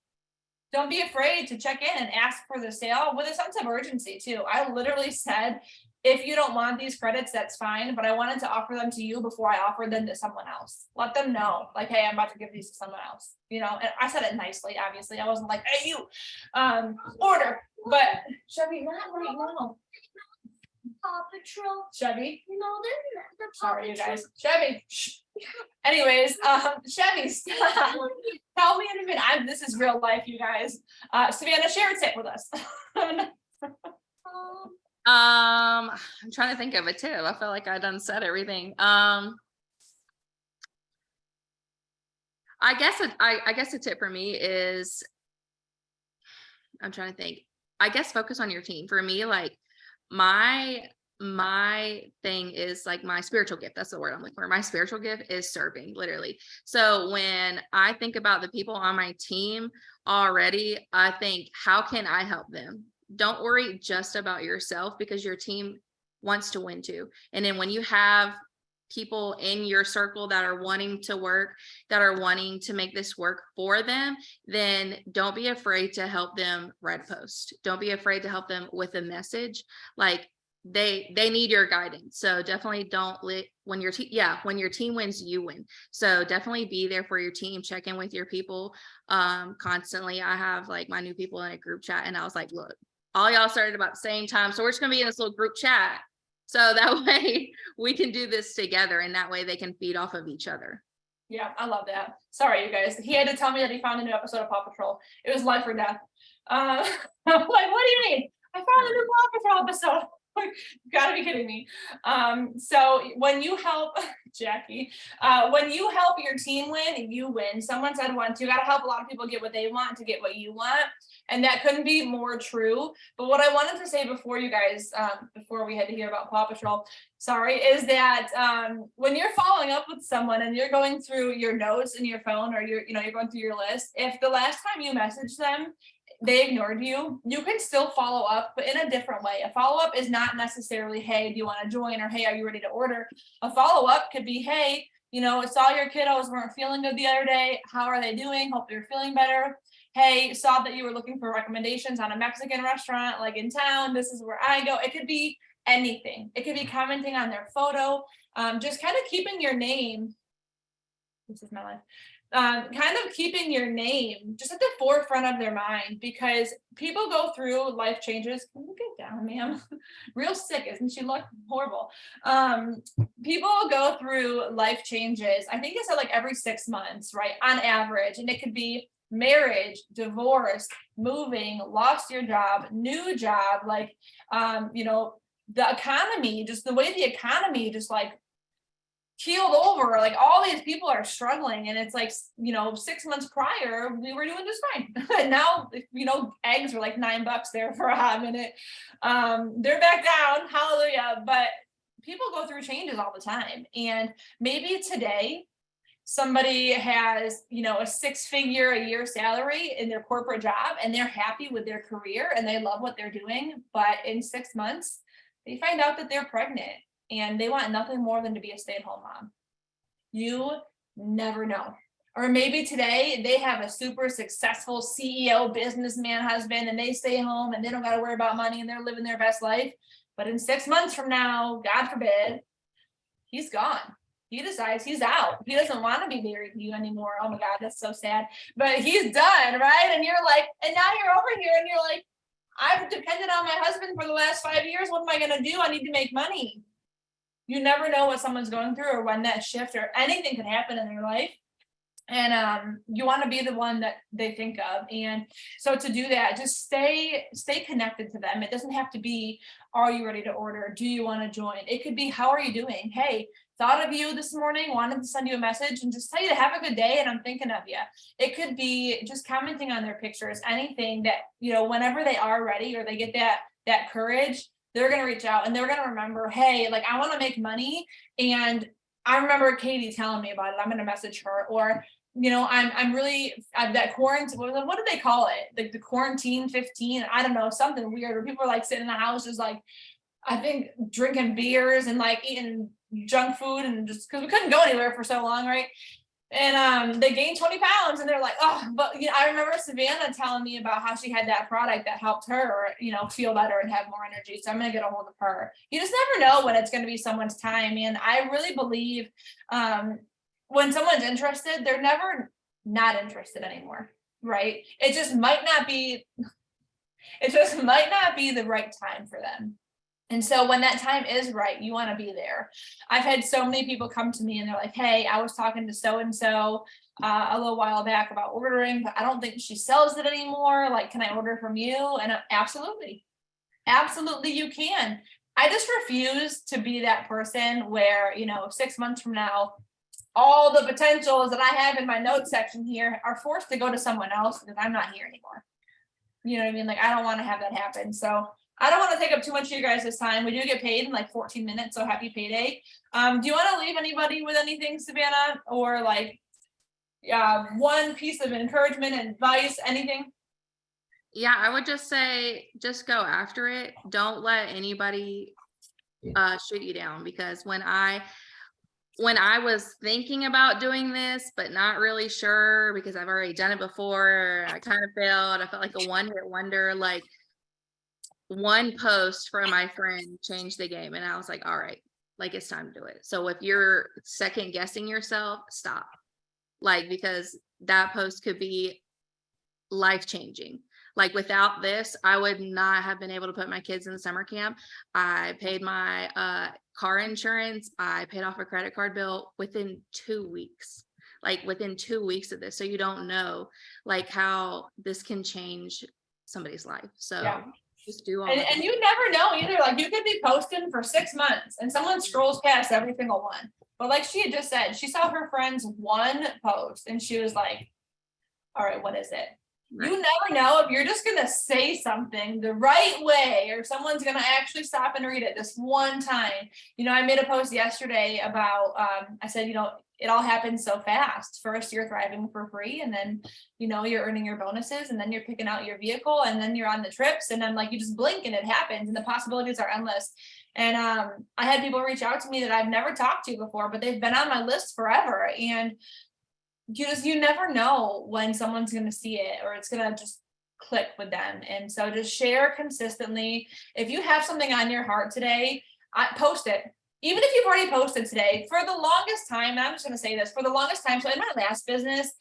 Don't be afraid to check in and ask for the sale with a sense of urgency too. I literally said, if you don't want these credits, that's fine, but I wanted to offer them to you before I offered them to someone else. Let them know, like, hey, I'm about to give these to someone else, and I said it nicely, obviously. I wasn't like, hey, you, order, but Chevy, not right now. Paw Patrol. Chevy. No, they're the Paw Sorry, you Patrol. guys. Chevy. Shh. Anyways, Chevy, tell me in a minute. This is real life, you guys. Savannah, share a tip with us. I'm trying to think of a tip. I feel like I done said everything. I guess a tip for me is, I'm trying to think. I guess focus on your team. For me, like my thing is like my spiritual gift. That's the word I'm looking for. My spiritual gift is serving, literally. So when I think about the people on my team already, I think, how can I help them? Don't worry just about yourself, because your team wants to win too. And then when you have people in your circle that are wanting to work, that are wanting to make this work for them, then don't be afraid to help them write a post. Don't be afraid to help them with a message. Like they need your guidance. So definitely don't when your team wins, you win. So definitely be there for your team. Check in with your people constantly. I have like my new people in a group chat, and I was like, look, all y'all started about the same time, so we're just gonna be in this little group chat, so that way we can do this together, and that way they can feed off of each other. Yeah, I love that. Sorry, you guys. He had to tell me that he found a new episode of Paw Patrol. It was life or death. I'm like, what do you mean? I found a new Paw Patrol episode. You gotta be kidding me. So when you help Jackie, when you help your team win, you win. Someone said once, you gotta help a lot of people get what they want to get what you want. And that couldn't be more true. But what I wanted to say before you guys, before we had to hear about Paw Patrol, sorry, is that when you're following up with someone and you're going through your notes in your phone, or you're going through your list, if the last time you messaged them, they ignored you, you can still follow up, but in a different way. A follow-up is not necessarily, hey, do you want to join? Or hey, are you ready to order? A follow-up could be, hey, saw your kiddos weren't feeling good the other day. How are they doing? Hope they're feeling better. Hey, saw that you were looking for recommendations on a Mexican restaurant like in town. This is where I go. It could be anything. It could be commenting on their photo. Just kind of keeping your name. This is my life. Kind of keeping your name just at the forefront of their mind, because people go through life changes. Can you get down, ma'am? Real sick, isn't she? Look horrible. People go through life changes. I think it's like every 6 months, right? On average. And it could be marriage, divorce, moving, lost your job, new job, like, the economy, just the way the economy just like keeled over, like all these people are struggling, and it's like 6 months prior we were doing just fine. And now eggs are like $9 there for a hot minute. They're back down, hallelujah. But people go through changes all the time, and maybe today somebody has a 6-figure a year salary in their corporate job, and they're happy with their career and they love what they're doing, but in 6 months they find out that they're pregnant and they want nothing more than to be a stay-at-home mom. You never know. Or maybe today they have a super successful CEO businessman husband, and they stay home and they don't got to worry about money and they're living their best life. But in 6 months from now, God forbid, he's gone. He decides he's out. He doesn't want to be married to you anymore. Oh my God, that's so sad. But he's done, right? And you're like, and now you're over here and you're like, I've depended on my husband for the last 5 years. What am I going to do? I need to make money. You never know what someone's going through, or when that shift or anything can happen in their life. And you want to be the one that they think of. And so to do that, just stay connected to them. It doesn't have to be, are you ready to order? Do you want to join? It could be, how are you doing? Hey, thought of you this morning, wanted to send you a message and just tell you to have a good day, and I'm thinking of you. It could be just commenting on their pictures, anything that, whenever they are ready or they get that courage, they're going to reach out and they're going to remember, hey, like, I want to make money. And I remember Katie telling me about it. I'm going to message her. Or, I'm really that quarantine. What do they call it? Like the quarantine 15. I don't know, something weird where people are like sitting in the house, just like, I think drinking beers and like eating junk food, and just because we couldn't go anywhere for so long, right? And they gained 20 pounds, and they're like, oh, but I remember Savannah telling me about how she had that product that helped her, feel better and have more energy. So I'm going to get a hold of her. You just never know when it's going to be someone's time. And I really believe when someone's interested, they're never not interested anymore, right? It just might not be the right time for them. And so when that time is right, you want to be there. I've had so many people come to me and they're like, hey, I was talking to so-and-so a little while back about ordering, but I don't think she sells it anymore. Like, can I order from you? And absolutely, absolutely you can. I just refuse to be that person where, 6 months from now, all the potentials that I have in my notes section here are forced to go to someone else because I'm not here anymore. You know what I mean? Like, I don't want to have that happen. So I don't want to take up too much of you guys' time. We do get paid in like 14 minutes. So happy payday. Do you want to leave anybody with anything, Savannah, or like one piece of encouragement, advice, anything? Yeah, I would just say, just go after it. Don't let anybody shoot you down, because when I was thinking about doing this, but not really sure because I've already done it before, I kind of failed. I felt like a one-hit wonder. Like, one post from my friend changed the game, and I was like, all right, like, it's time to do it. So if you're second guessing yourself, stop. Like, because that post could be life changing. Like, without this, I would not have been able to put my kids in summer camp. I paid my car insurance. I paid off a credit card bill within 2 weeks. Like, within 2 weeks of this. So you don't know like how this can change somebody's life. So Yeah. just do all And you never know either. Like, you could be posting for 6 months and someone scrolls past every single one. But like she had just said, she saw her friend's one post and she was like, all right, what is it? Right. You never know if you're just going to say something the right way or someone's going to actually stop and read it this one time. I made a post yesterday about, I said, it all happens so fast. First, you're thriving for free, and then, you're earning your bonuses, and then you're picking out your vehicle, and then you're on the trips, and then like you just blink and it happens, and the possibilities are endless. And I had people reach out to me that I've never talked to before, but they've been on my list forever. And you never know when someone's going to see it or it's going to just click with them. And so just share consistently. If you have something on your heart today, post it. Even if you've already posted today, for the longest time, and I'm just going to say this, for the longest time, so in my last business,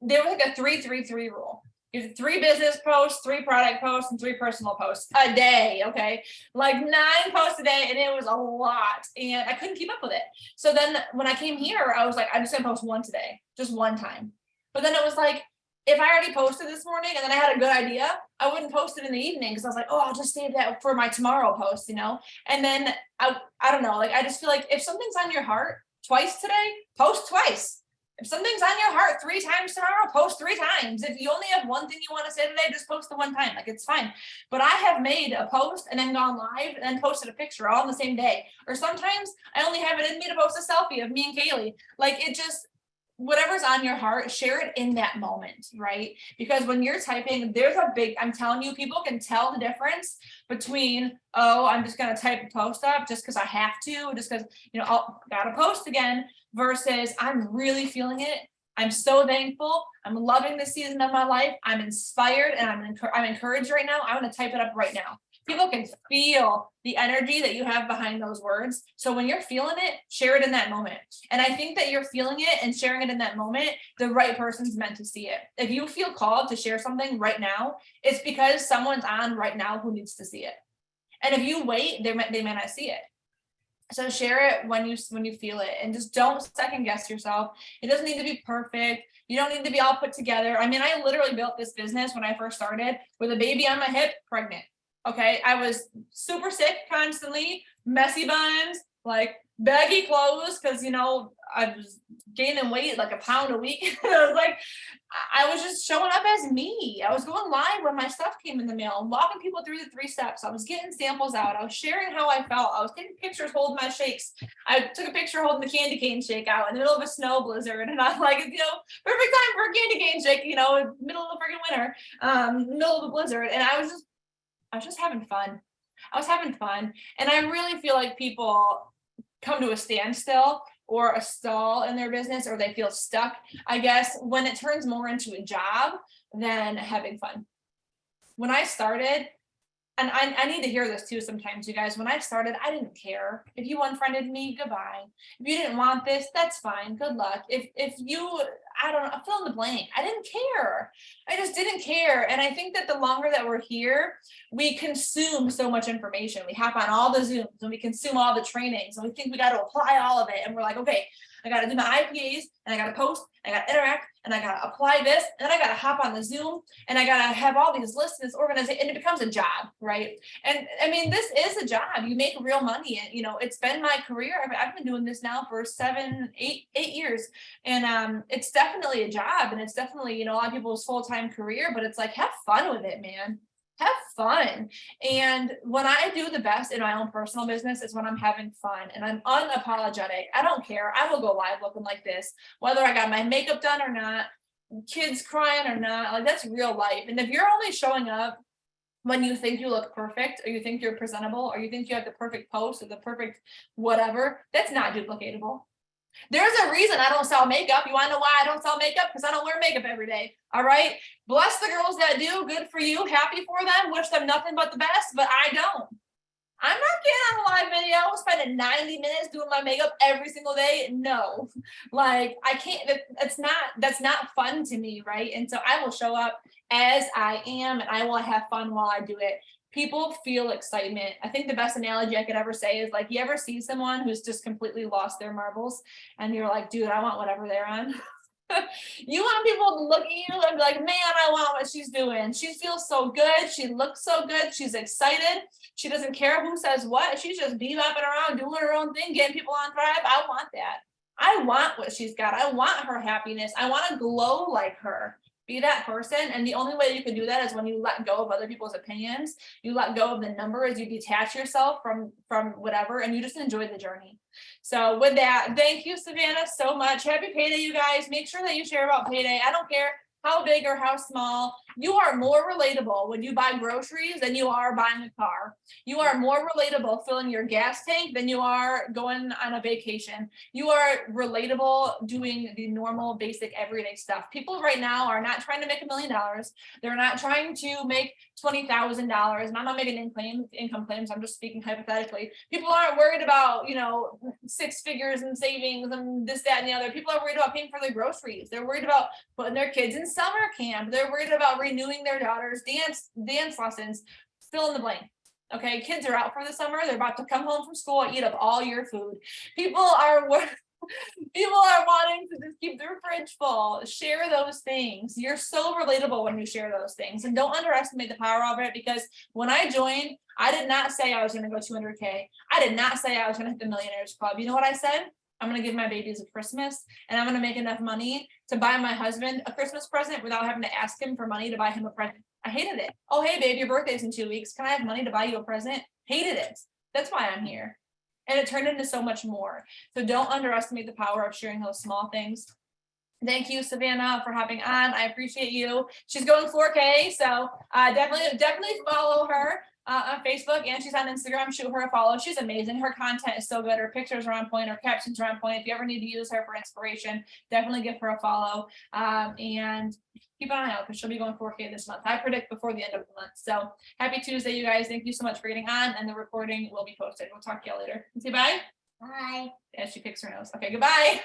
there was like a 3-3-3 rule. You have 3 business posts, 3 product posts, and 3 personal posts a day. Okay. Like 9 posts a day. And it was a lot. And I couldn't keep up with it. So then when I came here, I was like, I'm just going to post one today, just one time. But then it was like, if I already posted this morning and then I had a good idea, I wouldn't post it in the evening because I was like, oh, I'll just save that for my tomorrow post, And then I don't know, like, I just feel like if something's on your heart twice today, post twice. If something's on your heart 3 times tomorrow, post 3 times. If you only have one thing you want to say today, just post the one time. Like, it's fine. But I have made a post and then gone live and then posted a picture all on the same day. Or sometimes I only have it in me to post a selfie of me and Kaylee. Like, it just, whatever's on your heart, share it in that moment, right? Because when you're typing, I'm telling you, people can tell the difference between, oh, I'm just going to type a post up just because I have to, just because, I'll gotta post again, versus I'm really feeling it. I'm so thankful. I'm loving this season of my life. I'm inspired and I'm encouraged right now. I want to type it up right now. People can feel the energy that you have behind those words. So when you're feeling it, share it in that moment. And I think that you're feeling it and sharing it in that moment, the right person's meant to see it. If you feel called to share something right now, it's because someone's on right now who needs to see it. And if you wait, they may not see it. So share it when you feel it, and just don't second guess yourself. It doesn't need to be perfect. You don't need to be all put together. I mean, I literally built this business when I first started with a baby on my hip, pregnant. Okay. I was super sick constantly, messy buns, like baggy clothes. Cause I was gaining weight, like a pound a week. I was just showing up as me. I was going live when my stuff came in the mail and walking people through the 3 steps. I was getting samples out. I was sharing how I felt. I was taking pictures holding my shakes. I took a picture holding the candy cane shake out in the middle of a snow blizzard. And I'm like, perfect time for a candy cane shake, middle of the freaking winter, middle of the blizzard. And I was just having fun. I was having fun. And I really feel like people come to a standstill or a stall in their business, or they feel stuck, I guess, when it turns more into a job than having fun. When I started, and I need to hear this too sometimes, you guys, when I started, I didn't care. If you unfriended me, goodbye. If you didn't want this, that's fine. Good luck. I don't know, fill in the blank. I didn't care. I just didn't care. And I think that the longer that we're here, we consume so much information. We hop on all the Zooms and we consume all the trainings and we think we got to apply all of it. And we're like, okay, I got to do my IPAs and I got to post, I got to interact and I got to apply this. And then I got to hop on the Zoom and I got to have all these lists and this organization, and it becomes a job, right? And I mean, this is a job. You make real money. And, you know, it's been my career. I've been doing this now for 8 years. And it's definitely a job. And it's definitely, you know, a lot of people's full-time career, but it's like, have fun with it, man. Have fun. And when I do the best in my own personal business is when I'm having fun and I'm unapologetic. I don't care. I will go live looking like this, whether I got my makeup done or not, kids crying or not. Like, that's real life. And if you're only showing up when you think you look perfect or you think you're presentable or you think you have the perfect post or the perfect whatever, that's not duplicatable. There's a reason I don't sell makeup. You want to know why I don't sell makeup? Because I don't wear makeup every day. All right. Bless the girls that do. Good for you. Happy for them. Wish them nothing but the best, but I don't. I'm not getting on a live video, spending 90 minutes doing my makeup every single day. No, like I can't, that's not fun to me. Right. And so I will show up as I am and I will have fun while I do it. People feel excitement. I think the best analogy I could ever say is like, you ever see someone who's just completely lost their marbles and you're like, dude, I want whatever they're on. You want people to look at you and be like, man, I want what she's doing. She feels so good. She looks so good. She's excited. She doesn't care who says what. She's just bebopping around, doing her own thing, getting people on Thrive. I want that. I want what she's got. I want her happiness. I want to glow like her. Be that person. And the only way you can do that is when you let go of other people's opinions. You let go of the numbers. You detach yourself from whatever, and you just enjoy the journey. So with that, thank you, Savannah, so much. Happy payday, you guys. Make sure that you share about payday. I don't care how big or how small. You are more relatable when you buy groceries than you are buying a car. You are more relatable filling your gas tank than you are going on a vacation. You are relatable doing the normal, basic, everyday stuff. People right now are not trying to make $1 million. They're not trying to make $20,000. And I'm not making income claims. I'm just speaking hypothetically. People aren't worried about, you know, 6 figures in savings and this, that, and the other. People are worried about paying for their groceries. They're worried about putting their kids in summer camp. They're worried about renewing their daughter's dance lessons. Fill in the blank. Okay, kids are out for the summer. They're about to come home from school and eat up all your food. People are wanting to just keep their fridge full. Share those things. You're so relatable when you share those things. And don't underestimate the power of it, because when I joined, I did not say I was going to go 200K. I did not say I was going to hit the Millionaires Club. You know what I said? I'm going to give my babies a Christmas, and I'm going to make enough money to buy my husband a Christmas present without having to ask him for money to buy him a present. I hated it. Oh, hey, babe, your birthday's in 2 weeks. Can I have money to buy you a present? Hated it. That's why I'm here. And it turned into so much more. So don't underestimate the power of sharing those small things. Thank you, Savannah, for hopping on. I appreciate you. She's going 4K, so definitely follow her on Facebook, and she's on Instagram. Shoot her a follow. She's amazing. Her content is so good. Her pictures are on point. Her captions are on point. If you ever need to use her for inspiration, definitely give her a follow. And keep an eye out because she'll be going 4K this month. I predict before the end of the month. So happy Tuesday, you guys. Thank you so much for getting on, and the recording will be posted. We'll talk to y'all later. Say bye. Bye. Yeah, she picks her nose. Okay, goodbye.